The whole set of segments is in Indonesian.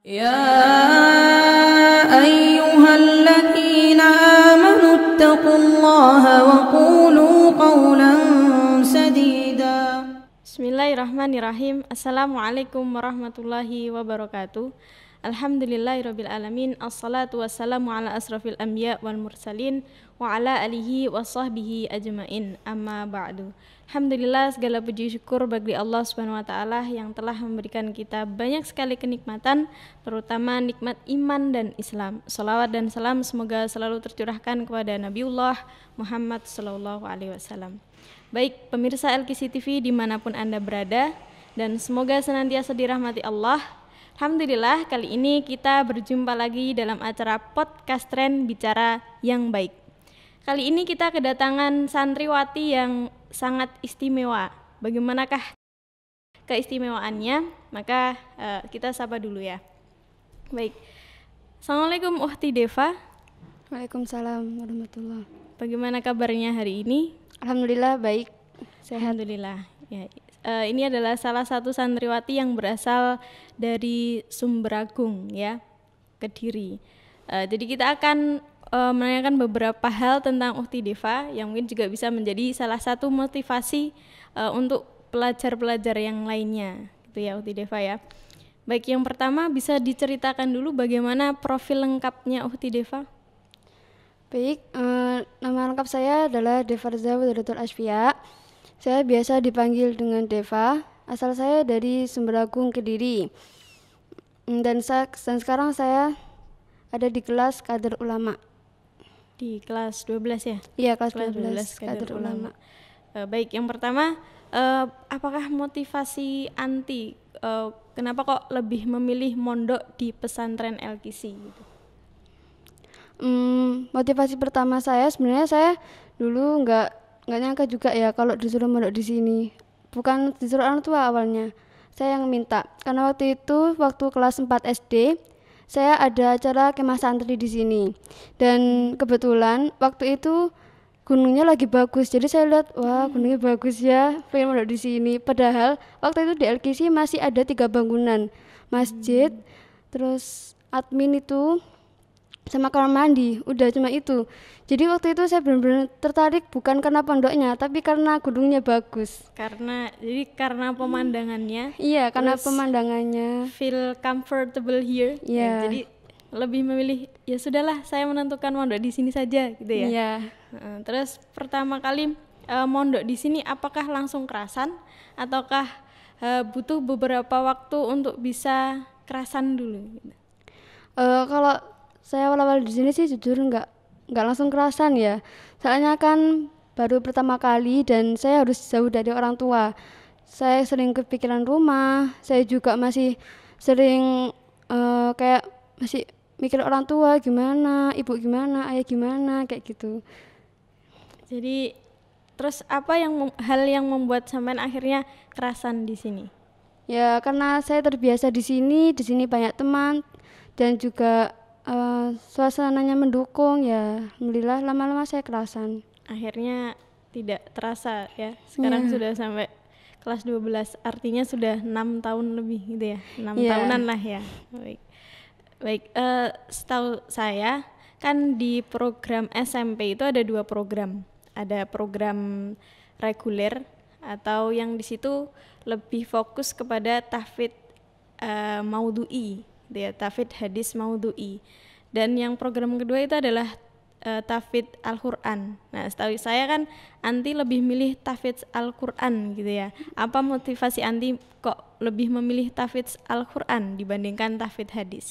يا أيها الذين آمنوا اتقوا الله وقولوا قولا سديدا. Bismillahirrahmanirrahim. Assalamualaikum warahmatullahi wabarakatuh. Alhamdulillahirabbil alamin. Assalatu wassalamu ala asrafil anbiya wal mursalin wa ala alihi washabbihi ajmain. Amma ba'du. Alhamdulillah, segala puji syukur bagi Allah Subhanahu wa taala yang telah memberikan kita banyak sekali kenikmatan, terutama nikmat iman dan Islam. Shalawat dan salam semoga selalu tercurahkan kepada Nabiullah Muhammad sallallahu alaihi wasallam. Baik pemirsa LKC TV dimanapun Anda berada, dan semoga senantiasa dirahmati Allah. Alhamdulillah, kali ini kita berjumpa lagi dalam acara podcast Tren Bicara yang Baik. Kali ini kita kedatangan santriwati yang sangat istimewa. Bagaimanakah keistimewaannya? Maka kita sapa dulu ya. Baik. Assalamualaikum Uhti Deva. Waalaikumsalam warahmatullahi. Bagaimana kabarnya hari ini? Alhamdulillah baik, sehat. Alhamdulillah. Ya, ini adalah salah satu santriwati yang berasal dari Sumberagung ya, Kediri. Jadi kita akan menanyakan beberapa hal tentang Uhti Deva yang mungkin juga bisa menjadi salah satu motivasi untuk pelajar-pelajar yang lainnya, gitu ya Uhti Deva ya. Baik, yang pertama bisa diceritakan dulu bagaimana profil lengkapnya Uhti Deva? Baik, nama lengkap saya adalah Devarza Wudratul Asfia. Saya biasa dipanggil dengan Deva. Asal saya dari Sumberagung, Kediri. Dan sekarang saya ada di kelas Kader Ulama. Di kelas 12 ya? Iya, kelas 12 Kader Ulama. Baik, yang pertama, apakah motivasi Anti? Kenapa kok lebih memilih mondok di pesantren LKC gitu? Motivasi pertama saya sebenarnya saya dulu nggak nyangka juga ya kalau disuruh mondok di sini. Bukan disuruh orang tua awalnya, saya yang minta. Karena waktu kelas 4 SD saya ada acara kemah santri di sini. Dan kebetulan waktu itu gunungnya lagi bagus. Jadi saya lihat, wah gunungnya bagus ya, pengen mondok di sini. Padahal waktu itu di LKC masih ada 3 bangunan, masjid, terus admin itu sama kamar mandi, udah cuma itu. Jadi waktu itu saya benar-benar tertarik bukan karena pondoknya, tapi karena gunungnya bagus. Karena pemandangannya. Iya, karena pemandangannya. Feel comfortable here. Iya. Ya, jadi lebih memilih ya sudahlah saya menentukan mondok di sini saja gitu ya. Iya. Terus pertama kali mondok di sini apakah langsung kerasan ataukah butuh beberapa waktu untuk bisa kerasan dulu gitu? Kalau saya awal-awal di sini sih jujur nggak langsung kerasan ya. Soalnya kan baru pertama kali dan saya harus jauh dari orang tua. Saya sering kepikiran rumah. Saya juga masih sering kayak masih mikir orang tua gimana, ibu gimana, ayah gimana, kayak gitu. Jadi terus apa hal yang membuat sampean akhirnya kerasan di sini? Ya karena saya terbiasa di sini banyak teman dan juga suasananya mendukung ya. Alhamdulillah lama-lama saya kerasan. Akhirnya tidak terasa ya. Sekarang sudah sampai kelas 12, artinya sudah 6 tahun lebih gitu ya. 6 tahunan lah ya. Baik, setahu saya kan di program SMP itu ada 2 program. Ada program reguler atau yang di situ lebih fokus kepada tahfidz maudhu'i, ya, tahfidz hadis maudhu'i. Dan yang program kedua itu adalah tahfidz Al-Qur'an. Nah, setahu saya kan Anti lebih milih tahfidz Al-Qur'an gitu ya. Apa motivasi Anti kok lebih memilih tahfidz Al-Qur'an dibandingkan tahfidz hadis?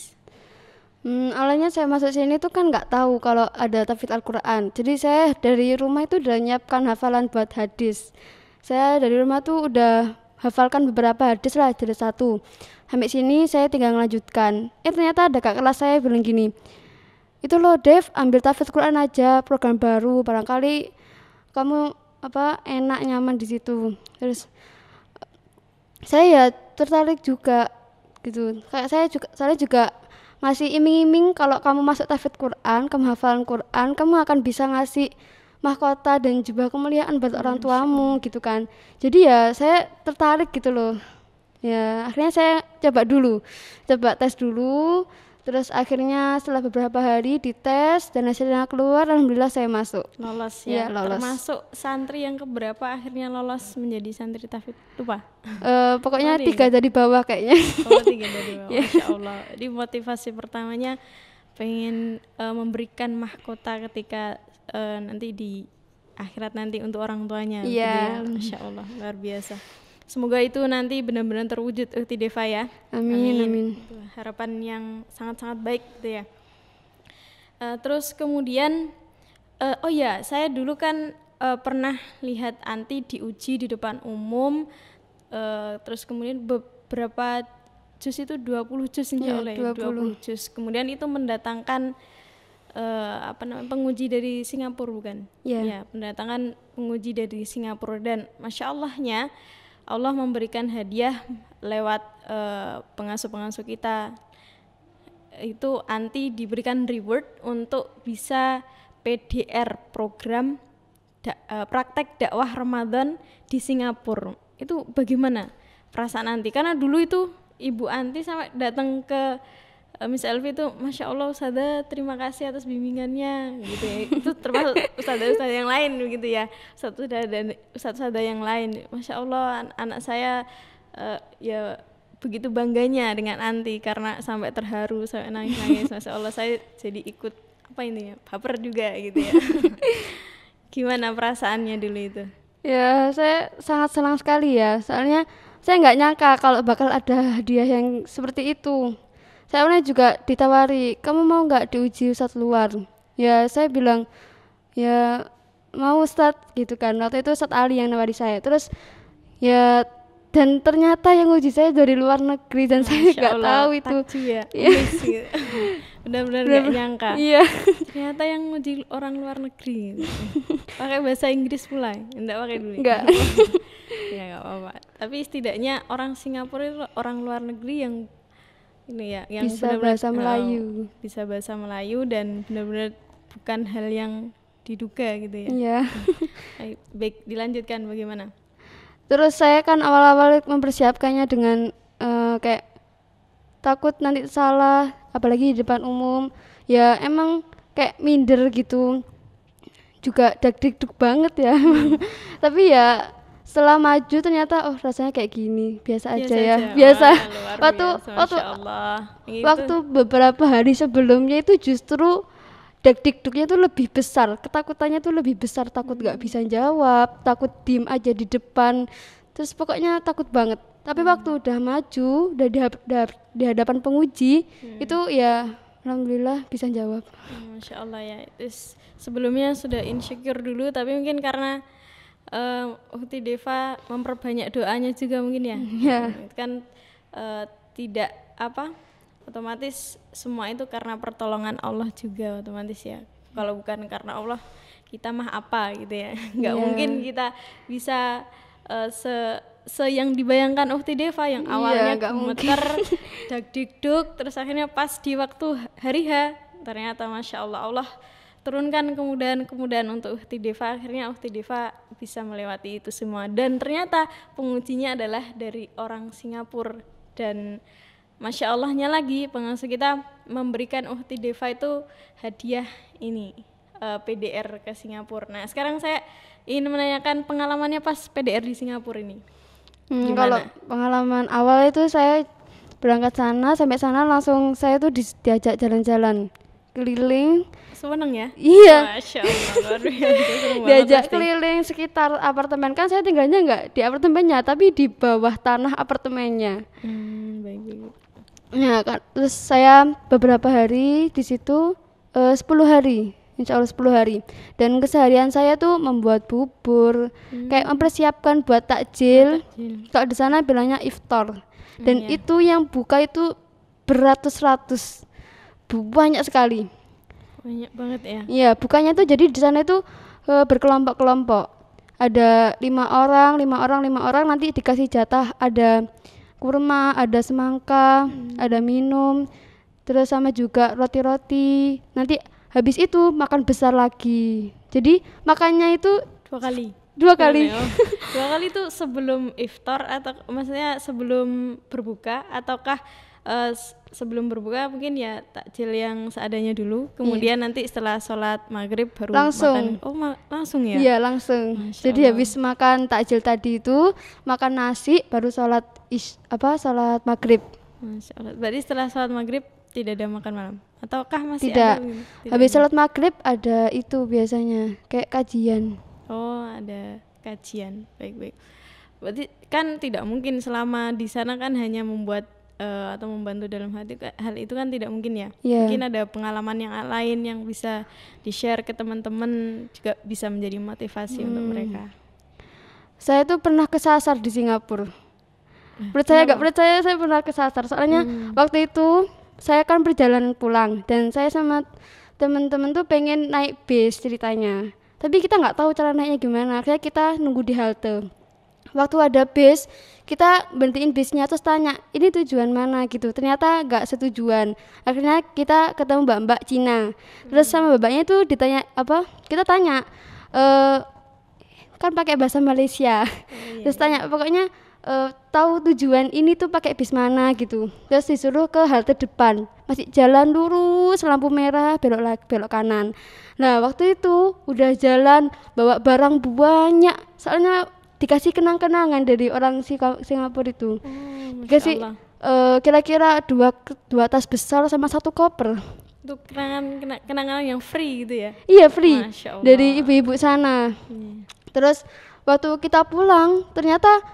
Awalnya saya masuk sini tuh kan nggak tahu kalau ada tahfidz Al-Qur'an. Jadi saya dari rumah itu udah nyiapkan hafalan buat hadis. Saya dari rumah tuh udah hafalkan beberapa hadis lah dari 1. Sampai sini saya tinggal melanjutkan. Ternyata ada kakak kelas saya bilang gini, itu loh Dev, ambil tahfidz Quran aja, program baru, barangkali kamu enak nyaman di situ. Terus saya ya tertarik juga gitu. Kayak saya juga masih iming-iming kalau kamu masuk tahfidz Quran, kamu hafalan Quran, kamu akan bisa ngasih mahkota dan jubah kemuliaan buat orang tuamu gitu kan. Jadi ya saya tertarik gitu loh. Ya akhirnya saya coba tes dulu, terus akhirnya setelah beberapa hari dites dan hasilnya keluar, alhamdulillah saya masuk. Lolos Iya, ya. lolos. Termasuk santri yang keberapa akhirnya lolos menjadi santri tahfidz? Lupa. Pokoknya Oh, 3 dari bawah kayaknya. Oh, 3 dari bawah. Masya Allah. Jadi motivasi pertamanya pengen memberikan mahkota ketika nanti di akhirat nanti untuk orang tuanya. Gitu Iya. ya. Masya Allah, luar biasa. Semoga itu nanti benar-benar terwujud Ukhti Deva ya. Amin. Itu harapan yang sangat-sangat baik gitu ya. Terus kemudian oh ya, saya dulu kan pernah lihat Anti diuji di depan umum, terus kemudian beberapa juz itu 20 juz insya Allah ya, 20 juz. Kemudian itu mendatangkan penguji dari Singapura bukan? Ya, mendatangkan penguji dari Singapura dan Masya Allahnya Allah memberikan hadiah lewat pengasuh-pengasuh kita. Itu Anti diberikan reward untuk bisa PDR program praktek dakwah Ramadan di Singapura. Itu bagaimana perasaan Anti? Karena dulu itu Ibu Anti sampai datang ke Miss Elvi itu, Masya Allah Ustazah terima kasih atas bimbingannya gitu ya. Itu termasuk Ustazah yang lain begitu ya, Ustazah yang lain. Masya Allah anak saya ya begitu bangganya dengan Anti karena sampai terharu, sampai nangis-nangis. Masya Allah saya jadi ikut baper juga gitu ya. Gimana perasaannya dulu itu? Ya saya sangat senang sekali ya, soalnya saya nggak nyangka kalau bakal ada hadiah yang seperti itu. Saya juga ditawari, kamu mau nggak diuji Ustadz luar? Ya saya bilang, ya mau Ustadz gitu kan. Waktu itu Ustadz Ali yang nawari saya. Terus ya dan ternyata yang uji saya dari luar negeri dan saya nggak tahu itu. Ya. Benar-benar nggak nyangka. Iya. Ternyata yang uji orang luar negeri. Gitu. Pakai bahasa Inggris pula, enggak pakai dulu. Enggak. Ya nggak apa-apa. Tapi setidaknya orang Singapura itu orang luar negeri yang ini ya, yang bisa bahasa Melayu. Bisa bahasa Melayu dan benar-benar bukan hal yang diduga gitu ya. Iya. Baik, dilanjutkan bagaimana? Terus saya kan awal-awal mempersiapkannya dengan kayak takut nanti salah, apalagi di depan umum. Ya emang kayak minder gitu. Juga dag-dig-dug banget ya. Tapi ya setelah maju ternyata rasanya kayak gini, biasa aja ya. Biasa. Waktu beberapa hari sebelumnya itu justru dag-dig-dugnya tuh lebih besar, ketakutannya tuh lebih besar, takut nggak bisa jawab, takut diem aja di depan, terus pokoknya takut banget. Tapi waktu udah maju, udah di hadapan penguji, itu ya alhamdulillah bisa jawab. Masya Allah ya. Terus sebelumnya sudah insecure dulu, tapi mungkin karena Ukhti Deva memperbanyak doanya juga mungkin ya. Kan tidak otomatis semua itu karena pertolongan Allah juga otomatis ya. Kalau bukan karena Allah kita mah apa gitu ya. Nggak mungkin kita bisa yang dibayangkan Ukhti Deva yang awalnya gemeter, dag-dig-dug, terus akhirnya pas di waktu hari H ternyata Masya Allah turunkan kemudahan untuk Ukhti Deva, akhirnya Ukhti Deva bisa melewati itu semua dan ternyata pengujinya adalah dari orang Singapura dan Masya Allahnya lagi pengasuh kita memberikan Ukhti Deva itu hadiah ini PDR ke Singapura. Nah sekarang saya ingin menanyakan pengalamannya pas PDR di Singapura ini. Kalau pengalaman awal itu saya berangkat sana, sampai sana langsung saya tuh diajak jalan-jalan keliling. Seneng ya? Iya. Masya Allah, luar biasa. Diajak keliling sekitar apartemen, kan saya tinggalnya nggak di apartemennya tapi di bawah tanah apartemennya. Baik. Ya kan, terus saya beberapa hari di situ 10 hari, insya Allah 10 hari. Dan keseharian saya tuh membuat bubur, kayak mempersiapkan buat takjil. Kalau di sana bilangnya iftar. Dan itu yang buka itu beratus-ratus, banyak sekali. Banyak banget ya. Iya, bukanya tuh jadi di sana itu berkelompok-kelompok. Ada 5 orang nanti dikasih jatah, ada kurma, ada semangka, ada minum, terus sama juga roti-roti. Nanti habis itu makan besar lagi. Jadi makannya itu 2 kali. 2 kali. Oh, 2 kali itu sebelum iftar atau maksudnya sebelum berbuka ataukah sebelum berbuka mungkin ya takjil yang seadanya dulu, kemudian nanti setelah sholat maghrib baru Langsung. makan. Oh langsung ya? Iya langsung. Masya Jadi Allah. habis makan takjil tadi itu makan nasi baru sholat sholat maghrib. Masya Allah. Berarti setelah sholat maghrib tidak ada makan malam? Ataukah masih Tidak. ada? Begitu? Tidak Habis ada. sholat maghrib ada itu biasanya kayak kajian. Oh ada kajian, baik-baik. Berarti kan tidak mungkin selama di sana kan hanya membuat atau membantu dalam hal itu kan tidak mungkin ya. Iya. Mungkin ada pengalaman yang lain yang bisa di-share ke teman-teman juga bisa menjadi motivasi untuk mereka. Saya tuh pernah kesasar di Singapura. Percaya gak percaya saya pernah kesasar. Soalnya waktu itu saya kan perjalanan pulang dan saya sama teman-teman tuh pengen naik bis ceritanya. Tapi kita nggak tahu cara naiknya gimana. Akhirnya kita nunggu di halte. Waktu ada bis, kita berhentiin bisnya terus tanya, ini tujuan mana gitu. Ternyata nggak setujuan. Akhirnya kita ketemu mbak-mbak Cina. Terus sama mbaknya itu ditanya apa? Kita tanya, kan pakai bahasa Malaysia. Terus tanya, pokoknya tahu tujuan ini tuh pakai bis mana gitu. Terus disuruh ke halte depan. Masih jalan lurus, lampu merah, belok kanan. Nah waktu itu udah jalan bawa barang banyak. Soalnya dikasih kenang-kenangan dari orang Singapura itu. Dikasih kira-kira dua tas besar sama 1 koper. Itu kenangan yang free gitu ya? Iya free. Masya Allah. Dari ibu-ibu sana. Terus waktu kita pulang ternyata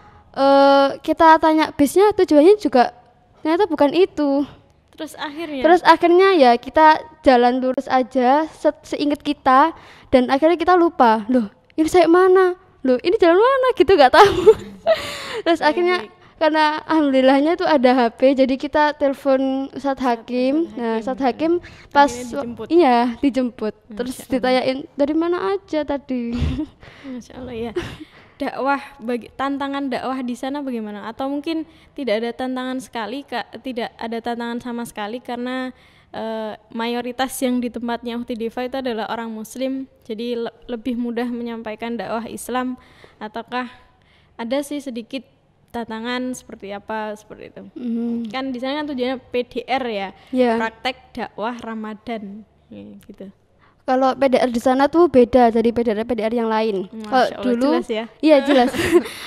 kita tanya bisnya tujuannya juga ternyata bukan itu. Terus akhirnya ya kita jalan lurus aja seingat kita dan akhirnya kita lupa. Loh ini saya mana? Loh ini jalan mana gitu nggak tahu. Terus akhirnya karena alhamdulillahnya itu ada HP jadi kita telepon Ustadz Hakim. Nah Ustadz Hakim pas dijemput. Terus ditanyain dari mana aja tadi. Masya Allah ya. Tantangan dakwah di sana bagaimana? Atau mungkin tidak ada tantangan tidak ada tantangan sama sekali karena mayoritas yang di tempatnya Ukhti Diva itu adalah orang Muslim, jadi lebih mudah menyampaikan dakwah Islam, ataukah ada sih sedikit tantangan seperti itu? Kan di sana kan tujuannya PDR ya, praktek dakwah Ramadan, gitu. Kalau PDR di sana tuh beda dari PDR yang lain. Kalau dulu jelas ya? Iya jelas.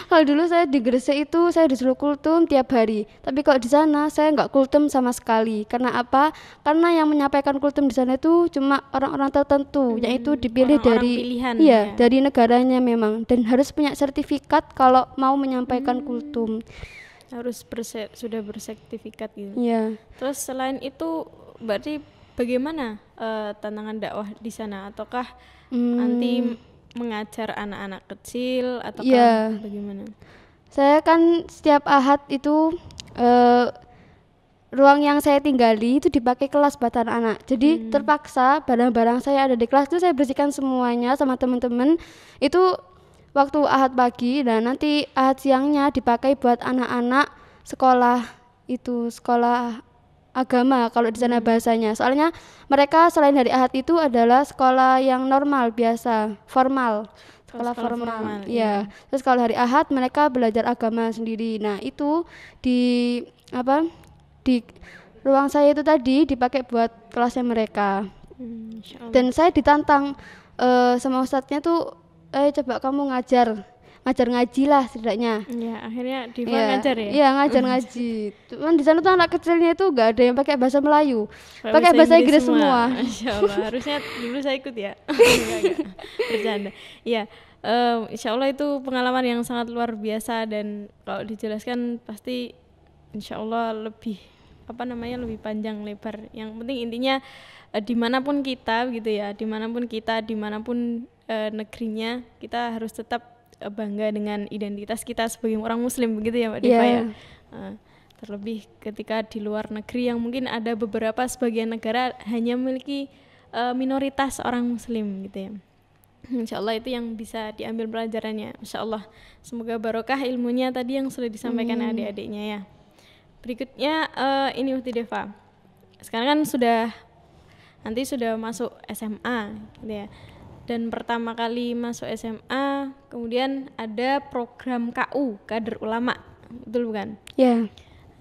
Kalau dulu saya di Gresik itu saya disuruh kultum tiap hari. Tapi kalau di sana saya nggak kultum sama sekali. Karena apa? Karena yang menyampaikan kultum di sana itu cuma orang-orang tertentu, yaitu dipilih orang-orang dari pilihan, dari negaranya memang dan harus punya sertifikat kalau mau menyampaikan kultum. Harus sudah bersertifikat gitu. Iya. Terus selain itu berarti bagaimana tantangan dakwah di sana? Ataukah nanti mengajar anak-anak kecil ataukah bagaimana? Saya kan setiap Ahad itu ruang yang saya tinggali itu dipakai kelas buat anak-anak. Jadi terpaksa barang-barang saya ada di kelas itu saya bersihkan semuanya sama teman-teman. Itu waktu Ahad pagi dan nanti Ahad siangnya dipakai buat anak-anak sekolah agama kalau di sana bahasanya. Soalnya mereka selain hari Ahad itu adalah sekolah yang normal biasa, formal. Sekolah formal. Iya. Terus kalau hari Ahad mereka belajar agama sendiri. Nah, itu di ruang saya itu tadi dipakai buat kelasnya mereka. Dan saya ditantang sama ustadznya tuh coba kamu ngajar ngaji lah setidaknya. Iya, akhirnya Diva ngajar ya? Iya, ngajar ngaji. Cuman di sana tuh anak kecilnya itu enggak ada yang pakai bahasa Melayu. Pakai bahasa Inggris semua. Masya Allah, harusnya dulu saya ikut ya. Enggak. Bercanda. Iya, insya Allah itu pengalaman yang sangat luar biasa dan kalau dijelaskan pasti insya Allah lebih lebih panjang lebar. Yang penting intinya dimanapun kita gitu ya, dimanapun negerinya, kita harus tetap bangga dengan identitas kita sebagai orang Muslim begitu ya Mbak Diva ya. Terlebih ketika di luar negeri yang mungkin ada beberapa sebagian negara hanya memiliki minoritas orang Muslim gitu ya. Insya Allah itu yang bisa diambil pelajarannya. Insya Allah semoga barokah ilmunya tadi yang sudah disampaikan adik-adiknya ya. Berikutnya ini Ukhti Diva. Sekarang kan sudah masuk SMA gitu ya. dan pertama kali masuk SMA, kemudian ada program KU, Kader Ulama, betul bukan? Ya.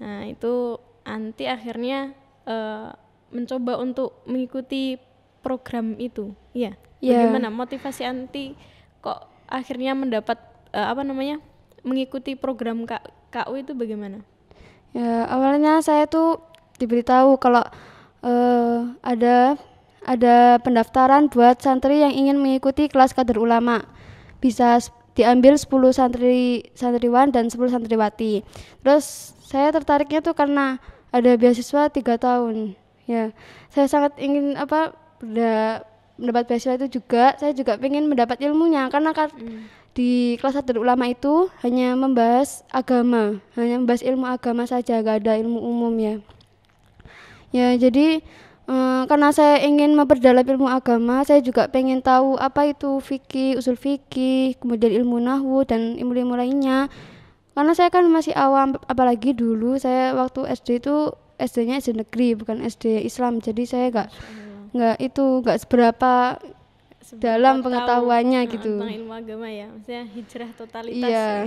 Nah itu Anti akhirnya mencoba untuk mengikuti program itu, iya. Ya. Bagaimana motivasi Anti kok akhirnya mendapat mengikuti program KU itu bagaimana? Ya, awalnya saya tuh diberitahu kalau ada pendaftaran buat santri yang ingin mengikuti kelas kader ulama. Bisa diambil 10 santriwan dan 10 santriwati. Terus saya tertariknya tuh karena ada beasiswa 3 tahun. Ya, saya sangat ingin mendapat beasiswa itu juga. Saya juga ingin mendapat ilmunya karena di kelas kader ulama itu hanya membahas agama, hanya membahas ilmu agama saja, gak ada ilmu umum ya. Ya, jadi karena saya ingin memperdalam ilmu agama, saya juga pengen tahu apa itu fikih, usul fikih, kemudian ilmu nahwu dan ilmu-ilmu lainnya. Karena saya kan masih awam, apalagi dulu saya waktu SD itu SD-nya SD negeri, bukan SD Islam. Jadi saya nggak seberapa dalam pengetahuannya gitu. Tentang ilmu agama ya, maksudnya hijrah totalitas. Iya.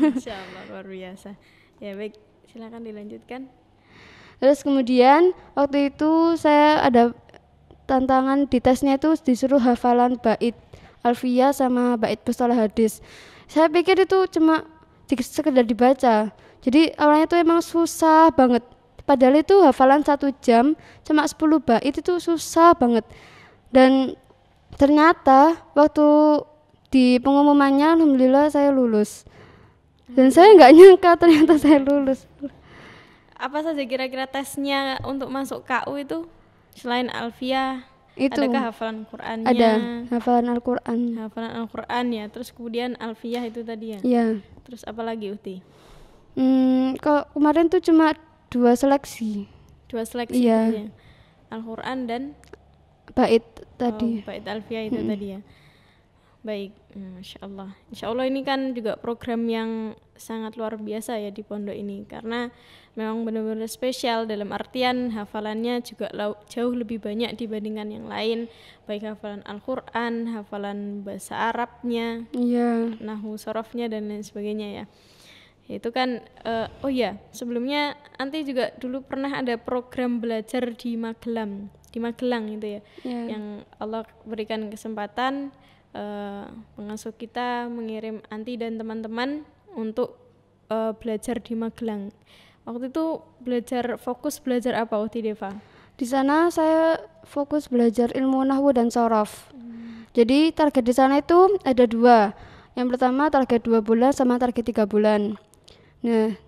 Insyaallah luar biasa. Ya baik, silakan dilanjutkan. Terus kemudian waktu itu saya ada tantangan di tesnya itu disuruh hafalan bait alfiyah sama bait mustalah hadis. Saya pikir itu cuma sekedar dibaca. Jadi awalnya itu emang susah banget. Padahal itu hafalan 1 jam cuma 10 bait itu susah banget. Dan ternyata waktu di pengumumannya alhamdulillah saya lulus. Dan saya nggak nyangka ternyata saya lulus. Apa saja kira-kira tesnya untuk masuk KU itu selain alfiyah? Itu adakah hafalan Qur'annya? ada hafalan Al-Quran. Hafalan Al-Quran ya, terus kemudian alfiyah itu tadi ya? Iya. Terus apa lagi Uhti? Kalau kemarin tuh cuma 2 seleksi. 2 seleksi Iya. ya? Al-Quran dan Bait tadi. bait alfiyah itu tadi ya. Baik, Insya Allah ini kan juga program yang sangat luar biasa ya di pondok ini, karena memang benar-benar spesial dalam artian hafalannya juga jauh lebih banyak dibandingkan yang lain, baik hafalan Al-Quran, hafalan bahasa Arabnya, Iya. nahwu sorofnya dan lain sebagainya ya. Itu kan sebelumnya Anti juga dulu pernah ada program belajar di Magelang itu ya, yang Allah berikan kesempatan pengasuh kita mengirim Anti dan teman-teman untuk belajar di Magelang. Waktu itu fokus belajar apa Uhti Deva? Di sana saya fokus belajar ilmu nahwu dan shorof. Jadi target di sana itu ada 2. Yang pertama target 2 bulan sama target 3 bulan. Nah,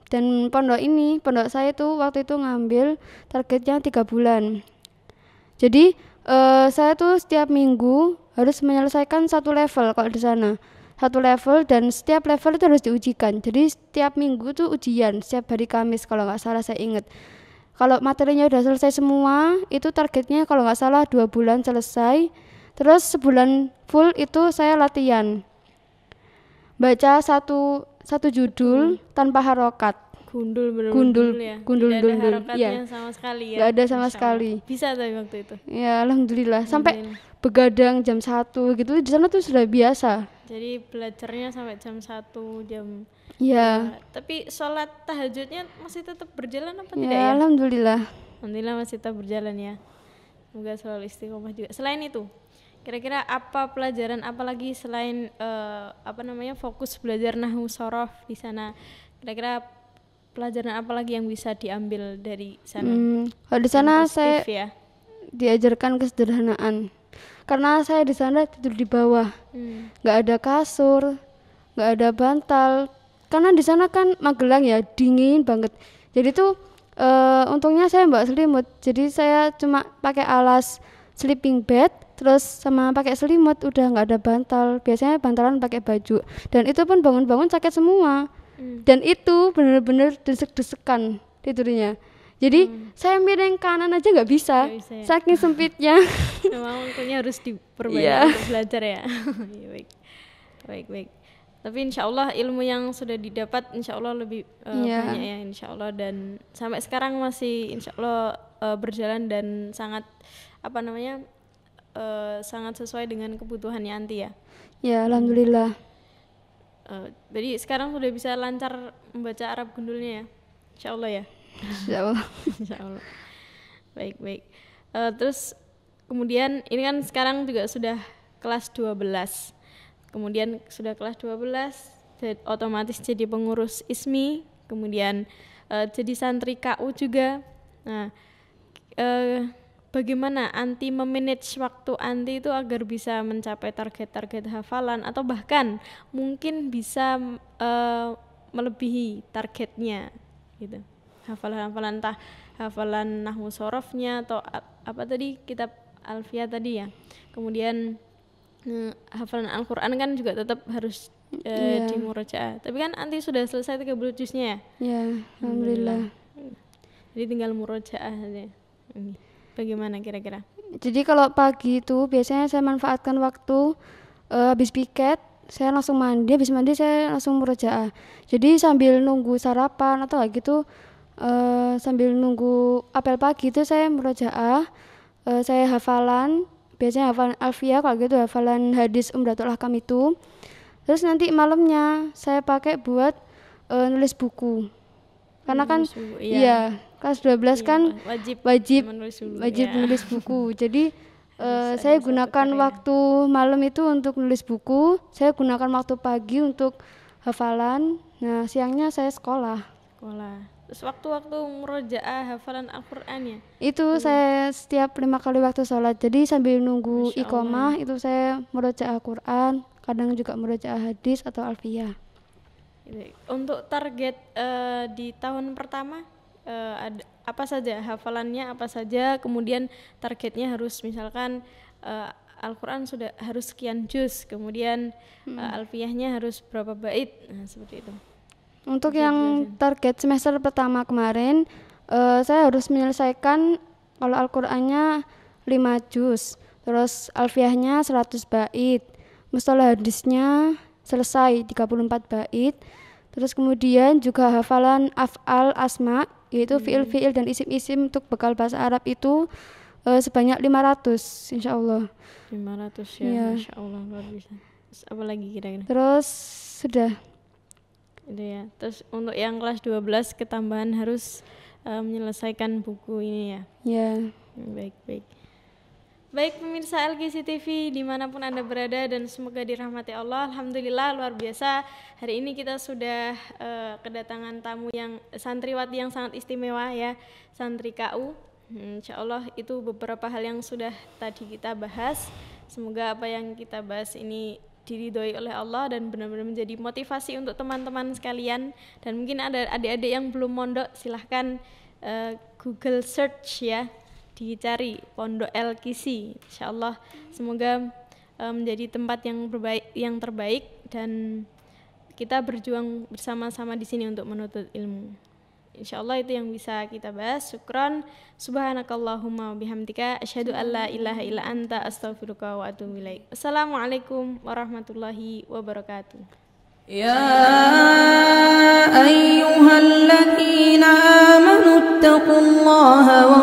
dan pondok saya itu waktu itu ngambil targetnya 3 bulan. Jadi saya tuh setiap minggu harus menyelesaikan 1 level kalau di sana. 1 level dan setiap level itu harus diujikan. Jadi setiap minggu tuh ujian, setiap hari Kamis kalau nggak salah saya ingat. Kalau materinya udah selesai semua, itu targetnya kalau nggak salah 2 bulan selesai. Terus sebulan full itu saya latihan. Baca satu judul tanpa harokat. Gundul ya. Tidak ada harokatnya sama sekali ya. Nggak ada sama sekali. Bisa tapi waktu itu. Ya alhamdulillah. Sampai begadang jam 1 gitu di sana tuh sudah biasa. Jadi belajarnya sampai jam 1 jam. Iya. Tapi sholat tahajudnya masih tetap berjalan apa tidak Ya ya? alhamdulillah. Alhamdulillah masih tetap berjalan ya. Semoga selalu istiqomah juga. Selain itu, kira-kira apa pelajaran apalagi selain fokus belajar nahwu shorof di sana? Kira-kira pelajaran apa lagi yang bisa diambil dari sana? Kalau di sana saya ya? diajarkan kesederhanaan. Karena saya di sana tidur di bawah, nggak ada kasur, nggak ada bantal. Karena di sana kan Magelang ya dingin banget. Jadi tuh untungnya saya bawa selimut. Jadi saya cuma pakai alas sleeping bed, terus sama pakai selimut, udah nggak ada bantal. Biasanya bantalan pakai baju. Dan itu pun bangun-bangun sakit semua. Dan itu benar-benar desek-desekan tidurnya. Jadi saya miring kanan aja nggak bisa ya? Saking sempitnya. Memang untungnya harus diperbanyak untuk belajar ya. Baik. Tapi insya Allah ilmu yang sudah didapat insya Allah lebih banyak ya insya Allah, dan sampai sekarang masih insya Allah berjalan dan sangat sangat sesuai dengan kebutuhannya Anti ya. Ya, alhamdulillah. Jadi sekarang sudah bisa lancar membaca Arab gundulnya ya, insya Allah ya. Insya Allah. Insya Allah. Baik. Terus kemudian ini kan sekarang juga sudah kelas 12. Kemudian sudah kelas 12 otomatis jadi pengurus ISMI, kemudian jadi santri KU juga. Nah, bagaimana Anti memanage waktu Anti itu agar bisa mencapai target-target hafalan atau bahkan mungkin bisa melebihi targetnya gitu. Hafalan-hafalan entah hafalan nahwu sorofnya atau apa tadi kitab Alfiyah tadi ya. Kemudian hafalan Al-Qur'an kan juga tetap harus di murojaah. Tapi kan Anti sudah selesai 30 juznya ya? Ya, alhamdulillah. Jadi tinggal murojaah aja. Bagaimana kira-kira? Jadi kalau pagi itu biasanya saya manfaatkan waktu habis piket, saya langsung mandi, habis mandi saya langsung murojaah. Jadi sambil nunggu sarapan atau kayak gitu, sambil nunggu apel pagi itu saya murojaah, saya hafalan, biasanya hafalan Alfiyah, kalau gitu hafalan hadis Umdatul Ahkam itu. Terus nanti malamnya saya pakai buat nulis buku. Karena kan iya, kelas 12 kan wajib menulis buku. Jadi saya gunakan waktu malam itu untuk nulis buku, saya gunakan waktu pagi untuk hafalan. Nah, siangnya saya sekolah. Terus waktu-waktu murojaah hafalan Al-Qur'an ya? Itu saya setiap 5 kali waktu sholat. Jadi sambil nunggu iqomah itu saya murojaah Al-Qur'an, kadang juga murojaah hadis atau Alfiyah. Untuk target di tahun pertama ada apa saja hafalannya, apa saja, kemudian targetnya harus misalkan Al-Qur'an sudah harus sekian juz, kemudian Alfiyahnya harus berapa bait, nah seperti itu. Untuk yang target semester pertama kemarin saya harus menyelesaikan kalau Al-Qur'annya 5 juz, terus Alfiyahnya 100 bait, mustalah hadisnya selesai 34 bait. Terus kemudian juga hafalan af'al asma, yaitu fi'il-fi'il dan isim-isim untuk bekal bahasa Arab itu sebanyak 500 insyaallah. 500 ya, insyaallah luar biasa. Terus apa lagi kira-kira? Terus sudah itu ya. Terus untuk yang kelas 12 ketambahan harus menyelesaikan buku ini ya. Ya. Baik pemirsa LGC TV dimanapun Anda berada dan semoga dirahmati Allah. Alhamdulillah luar biasa. Hari ini kita sudah kedatangan tamu yang santriwati yang sangat istimewa ya, santri KU. Insya Allah itu beberapa hal yang sudah tadi kita bahas. Semoga apa yang kita bahas ini diridhoi oleh Allah dan benar-benar menjadi motivasi untuk teman-teman sekalian. Dan mungkin ada adik-adik yang belum mondok, silahkan Google search ya, dicari Pondok LGC. Insyaallah semoga menjadi tempat yang terbaik dan kita berjuang bersama-sama di sini untuk menuntut ilmu. Insyaallah itu yang bisa kita bahas. Syukran. Subhanakallahumma bihamdika asyhadu an la ilaha illa anta astaghfiruka wa atubu ilaik. Assalamualaikum warahmatullahi wabarakatuh. Ya ayyuhalladzina amanu ittaqullaha wa